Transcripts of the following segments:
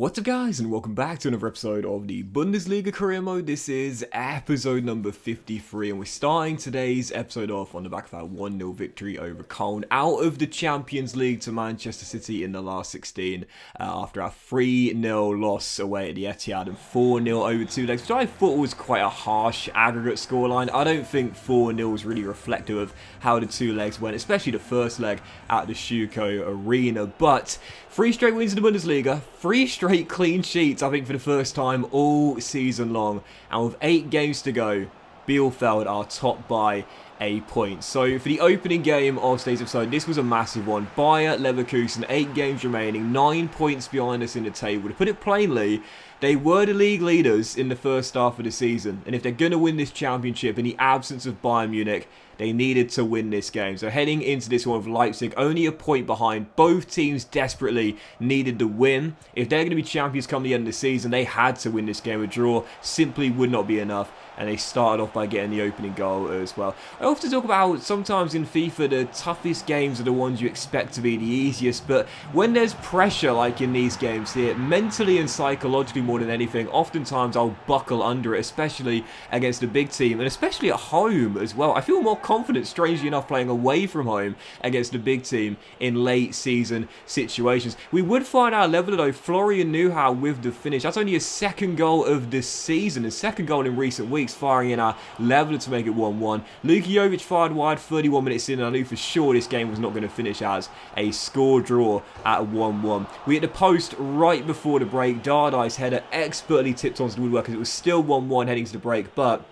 What's up guys, and welcome back to another episode of the Bundesliga career mode. This is episode number 53 and we're starting today's episode off on the back of our 1-0 victory over Köln out of the Champions League to Manchester City in the last 16 after our 3-0 loss away at the Etihad and 4-0 over 2 legs, which I thought was quite a harsh aggregate scoreline. I don't think 4-0 was really reflective of how the 2 legs went, especially the first leg at the Schuko Arena, but 3 straight wins in the Bundesliga, 3 straight clean sheets, I think, for the first time all season long. And with 8 games to go, Bielefeld are topped by a point. So for the opening game of today's episode, this was a massive one. Bayern Leverkusen, 8 games remaining, 9 points behind us in the table. To put it plainly, they were the league leaders in the first half of the season. And if they're going to win this championship in the absence of Bayern Munich, they needed to win this game. So heading into this one with Leipzig, only a point behind. Both teams desperately needed the win. If they're going to be champions come the end of the season, they had to win this game. A draw simply would not be enough. And they started off by getting the opening goal as well. I often talk about how sometimes in FIFA, the toughest games are the ones you expect to be the easiest. But when there's pressure like in these games here, mentally and psychologically more than anything, oftentimes I'll buckle under it, especially against a big team. And especially at home as well. I feel more confident, strangely enough, playing away from home against a big team in late season situations. We would find our leveler though, Florian Neuhaus with the finish. That's only his second goal of the season, his second goal in recent weeks, firing in our leveler to make it 1-1. Luka Jovic fired wide 31 minutes in, and I knew for sure this game was not going to finish as a score draw at 1-1. We hit the post right before the break. Dardai's header expertly tipped onto the woodwork as it was still 1-1 heading to the break, but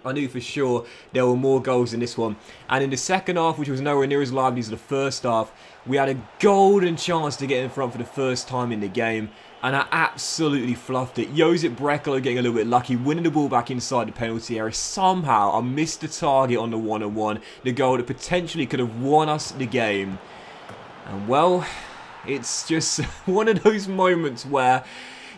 I knew for sure there were more goals in this one. And in the second half, which was nowhere near as lively as the first half, we had a golden chance to get in front for the first time in the game. And I absolutely fluffed it. Josip Brekalo getting a little bit lucky, winning the ball back inside the penalty area. Somehow, I missed the target on the 1-on-1. The goal that potentially could have won us the game. And well, it's just one of those moments where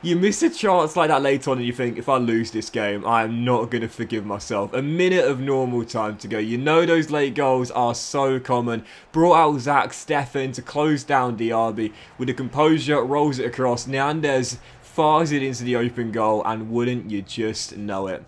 you miss a chance like that later on and you think, if I lose this game, I am not going to forgive myself. A minute of normal time to go. You know those late goals are so common. Brought out Zach Steffen to close down Diaby. With the composure, rolls it across. Neandez fires it into the open goal, and wouldn't you just know it?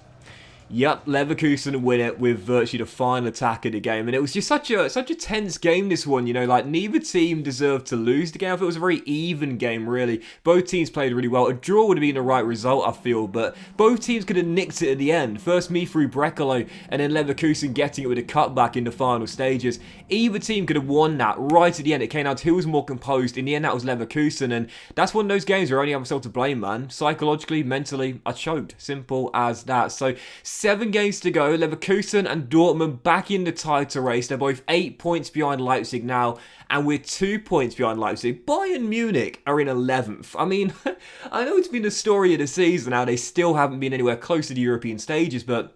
Yep, Leverkusen win it with virtually the final attack of the game. And it was just such a tense game, this one, you know, like neither team deserved to lose the game. I thought it was a very even game, really. Both teams played really well. A draw would have been the right result, I feel, but both teams could have nicked it at the end. First me through Brekalo, and then Leverkusen getting it with a cutback in the final stages. Either team could have won that right at the end. It came down to who was more composed. In the end, that was Leverkusen, and that's one of those games where I only have myself to blame, man. Psychologically, mentally, I choked. Simple as that. So 7 games to go. Leverkusen and Dortmund back in the title race. They're both 8 points behind Leipzig now, and we're 2 points behind Leipzig. Bayern Munich are in 11th. I mean, I know it's been the story of the season how they still haven't been anywhere close to the European stages, but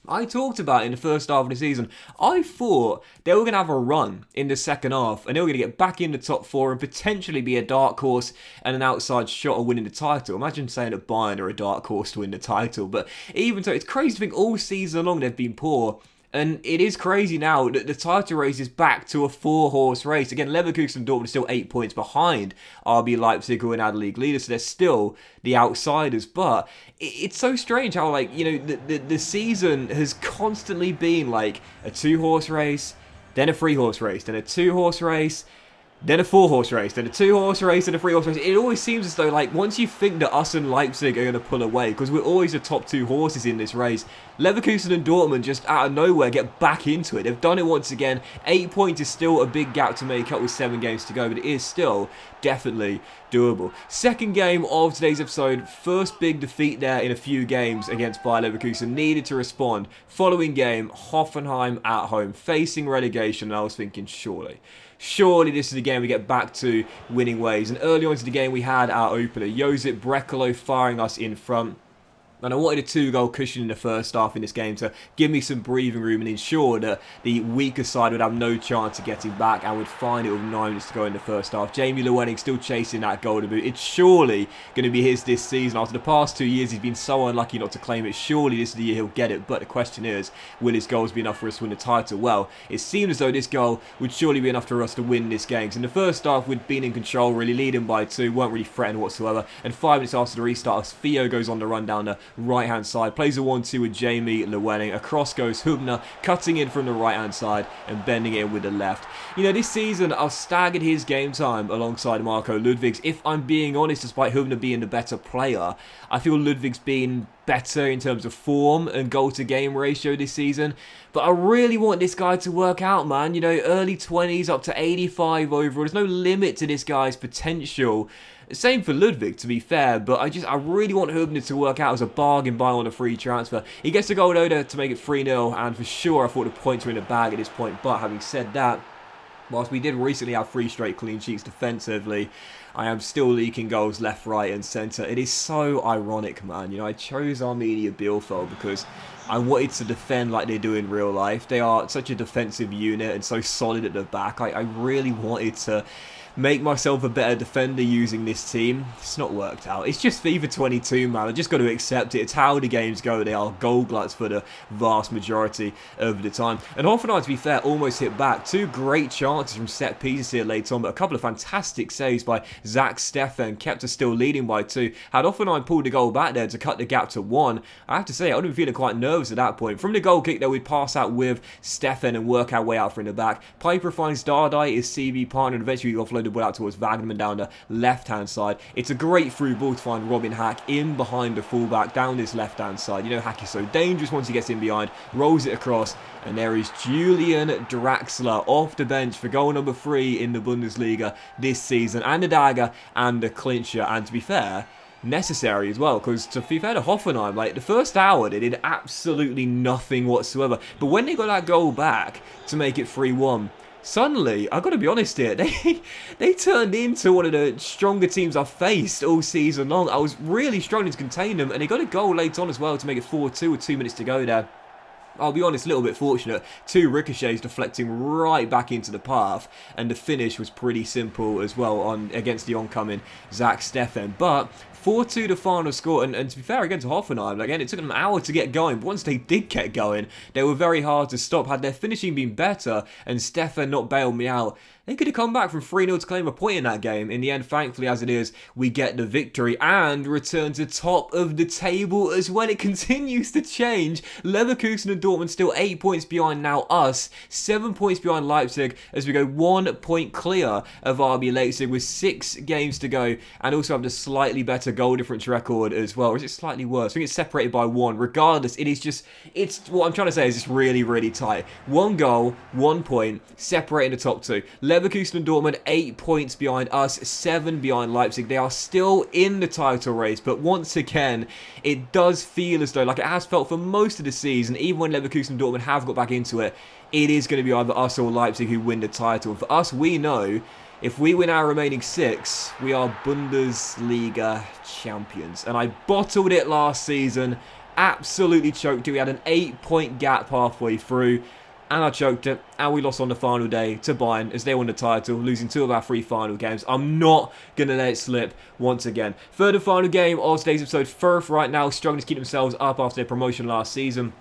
I talked about in the first half of the season, I thought they were going to have a run in the second half and they were going to get back in the top 4 and potentially be a dark horse and an outside shot of winning the title. Imagine saying that Bayern are a dark horse to win the title, but even so, it's crazy to think all season long they've been poor. And it is crazy now that the title race is back to a 4-horse race. Again, Leverkusen and Dortmund are still 8 points behind RB Leipzig, who are now the league leaders, so they're still the outsiders. But it's so strange how, like, you know, the season has constantly been like a 2-horse race, then a 3-horse race, then a 2-horse race, then a 4-horse race, then a 2-horse race, and a 3-horse race. It always seems as though, like, once you think that us and Leipzig are going to pull away, because we're always the top 2 horses in this race, Leverkusen and Dortmund just out of nowhere get back into it. They've done it once again. 8 points is still a big gap to make up with 7 games to go, but it is still definitely doable. Second game of today's episode. First big defeat there in a few games against Bayer Leverkusen. Needed to respond. Following game, Hoffenheim at home, facing relegation, and I was thinking, surely this is the game we get back to winning ways. And early on into the game, we had our opener, Josip Brekalo, firing us in front. And I wanted a 2-goal cushion in the first half in this game to give me some breathing room and ensure that the weaker side would have no chance of getting back and would find it with 9 minutes to go in the first half. Jamie Llewellyn still chasing that golden boot. It's surely going to be his this season. After the past 2 years, he's been so unlucky not to claim it. Surely this is the year he'll get it. But the question is, will his goals be enough for us to win the title? Well, it seemed as though this goal would surely be enough for us to win this game. In the first half, we'd been in control, really leading by 2, weren't really threatened whatsoever. And 5 minutes after the restart, Theo goes on the run down the right-hand side, plays a 1-2 with Jamie Llewellyn. Across goes Hubner, cutting in from the right-hand side and bending it in with the left. You know, this season I've staggered his game time alongside Marco Ludwig's. If I'm being honest, despite Hubner being the better player, I feel Ludwig's been better in terms of form and goal-to-game ratio this season. But I really want this guy to work out, man. You know, early 20s up to 85 overall. There's no limit to this guy's potential. Same for Ludwig, to be fair, but I really want Hubner to work out as a bargain buy on a free transfer. He gets a goal though to make it 3-0, and for sure I thought the points were in the bag at this point. But having said that, whilst we did recently have 3 straight clean sheets defensively, I am still leaking goals left, right and centre. It is so ironic, man. You know, I chose Arminia Bielefeld because I wanted to defend like they do in real life. They are such a defensive unit and so solid at the back. I really wanted to make myself a better defender using this team. It's not worked out. It's just FIFA 22, man. I just got to accept it. It's how the games go. They are goal gluts for the vast majority of the time. And Hoffenheim, to be fair, almost hit back. 2 great chances from set pieces here late on, but a couple of fantastic saves by Zach Steffen kept us still leading by 2. Had Hoffenheim pulled the goal back there to cut the gap to 1, I have to say I would have been feeling quite nervous at that point. From the goal kick, though, we'd pass out with Steffen and work our way out from the back. Piper finds Dardai, his CB partner, and eventually we offload the ball out towards Wagnerman down the left-hand side. It's a great through ball to find Robin Hack in behind the fullback down this left-hand side. You know, Hack is so dangerous once he gets in behind, rolls it across, and there is Julian Draxler off the bench for goal number 3 in the Bundesliga this season, and the dagger and the clincher. And to be fair, necessary as well, because to be fair to Hoffenheim, like the first hour they did absolutely nothing whatsoever, but when they got that goal back to make it 3-1, suddenly, I've got to be honest here, they turned into one of the stronger teams I've faced all season long. I was really struggling to contain them, and they got a goal late on as well to make it 4-2 with 2 minutes to go there. I'll be honest, a little bit fortunate. 2 ricochets deflecting right back into the path, and the finish was pretty simple as well against the oncoming Zach Steffen. But 4-2 the final score, and to be fair again to Hoffenheim, again it took them an hour to get going, but once they did get going, they were very hard to stop. Had their finishing been better and Steffen not bailed me out, they could have come back from 3-0 to claim a point in that game. In the end, thankfully as it is, we get the victory and return to top of the table as well. It continues to change. Leverkusen and Dortmund still 8 points behind now us, 7 points behind Leipzig as we go 1 point clear of RB Leipzig with 6 games to go, and also have the slightly better goal difference record as well. Or is it slightly worse? I think it's separated by 1. Regardless, it's what I'm trying to say is it's really, really tight. 1 goal, 1 point, separating the top 2. Leverkusen and Dortmund 8 points behind us, 7 behind Leipzig. They are still in the title race, but once again, it does feel as though, like it has felt for most of the season, even when Leverkusen and Dortmund have got back into it, it is going to be either us or Leipzig who win the title. And for us, we know if we win our remaining 6, we are Bundesliga champions. And I bottled it last season, absolutely choked it. We had an 8-point gap halfway through, and I choked it, and we lost on the final day to Bayern as they won the title, losing 2 of our 3 final games. I'm not going to let it slip once again. Third and final game of today's episode. Firth right now struggling to keep themselves up after their promotion last season.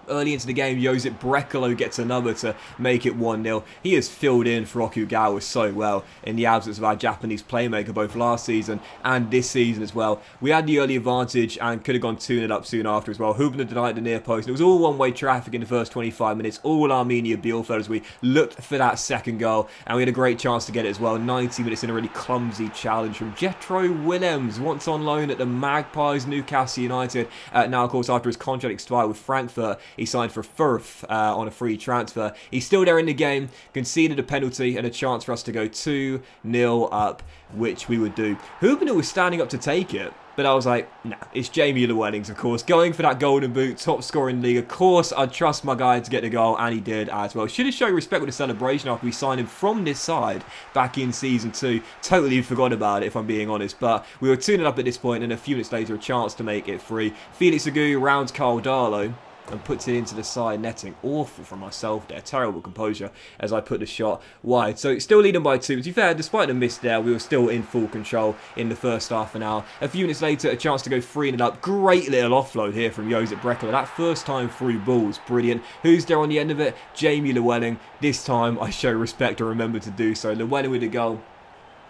Early into the game, Josip Brekalo gets another to make it 1-0. He has filled in for Okugawa so well in the absence of our Japanese playmaker both last season and this season as well. We had the early advantage and could have gone 2-0 up soon after as well. Hubner denied the near post. It was all one-way traffic in the first 25 minutes. All Arminia Bielefeld as we looked for that second goal, and we had a great chance to get it as well. 90 minutes in a really clumsy challenge from Jetro Willems, once on loan at the Magpies, Newcastle United. Now, of course, after his contract expired with Frankfurt, He signed for Fürth on a free transfer. He's still there in the game, conceded a penalty and a chance for us to go 2-0 up, which we would do. Hubner was standing up to take it, but I was like, nah, it's Jamie Llewellyn's, of course, going for that golden boot, top scorer in the league. Of course, I'd trust my guy to get the goal, and he did as well. Should have shown respect with the celebration after we signed him from this side back in Season 2. Totally forgot about it, if I'm being honest, but we were 2-0 up at this point, and a few minutes later, a chance to make it 3. Felix Agu rounds Carl Darlow and puts it into the side netting. Awful from myself there. Terrible composure as I put the shot wide. So still leading by 2. To be fair, despite the miss there, we were still in full control in the first half an hour. A few minutes later, a chance to go 3-0 up. Great little offload here from Josep Brekler. That first time through ball's brilliant. Who's there on the end of it? Jamie Llewellyn. This time I show respect and remember to do so. Llewellyn with the goal.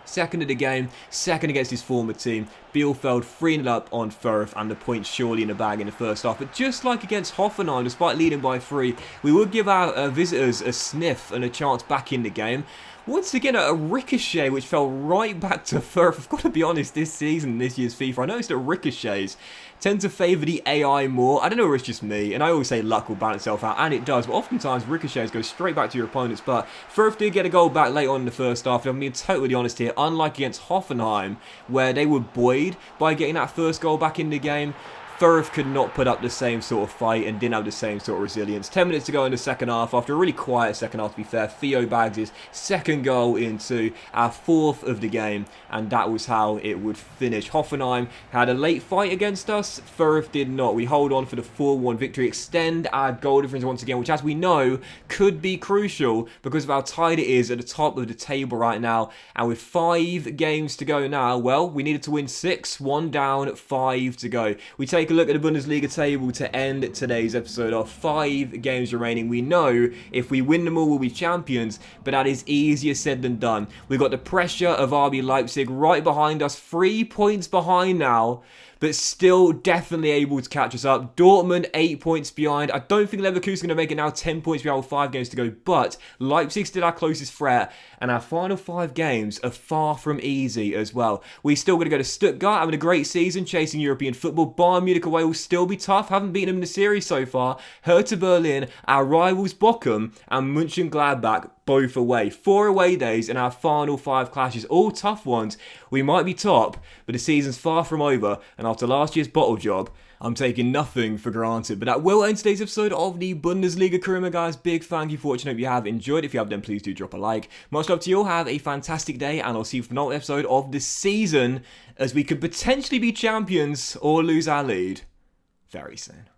Second of the game, second against his former team. Bielefeld 3-0 up on Fürth, and the point surely in the bag in the first half. But just like against Hoffenheim, despite leading by 3, we would give our visitors a sniff and a chance back in the game. Once again, a ricochet which fell right back to Fürth. I've got to be honest, this season, this year's FIFA, I noticed that ricochets tend to favour the AI more. I don't know if it's just me, and I always say luck will balance itself out, and it does, but oftentimes ricochets go straight back to your opponents. But Fürth did get a goal back late on in the first half, and I'm being totally honest here, unlike against Hoffenheim, where they were buoyed by getting that first goal back in the game, Fürth could not put up the same sort of fight and didn't have the same sort of resilience. 10 minutes to go in the second half. After a really quiet second half, to be fair, Theo bags his second goal into our 4th of the game, and that was how it would finish. Hoffenheim had a late fight against us. Fürth did not. We hold on for the 4-1 victory, extend our goal difference once again, which, as we know, could be crucial because of how tight it is at the top of the table right now. And with 5 games to go now, well, we needed to win 6, 1 down, 5 to go. We take a look at the Bundesliga table to end today's episode off. 5 games remaining. We know if we win them all, we'll be champions, but that is easier said than done. We've got the pressure of RB Leipzig right behind us, 3 points behind now, but still definitely able to catch us up. Dortmund 8 points behind. I don't think Leverkusen going to make it now, 10 points behind with 5 games to go, but Leipzig's still our closest threat, and our final 5 games are far from easy as well. We still got to go to Stuttgart, having a great season, chasing European football. Bayern Munich away will still be tough, haven't beaten them in the series so far. Hertha Berlin, our rivals Bochum, and Mönchengladbach both away. 4 away days in our final 5 clashes, all tough ones. We might be top, but the season's far from over, and after last year's bottle job, I'm taking nothing for granted. But that will end today's episode of the Bundesliga career, guys. Big thank you for watching. Hope you have enjoyed. If you have, then please do drop a like. Much love to you all. Have a fantastic day, and I'll see you for another episode of the season, as we could potentially be champions or lose our lead very soon.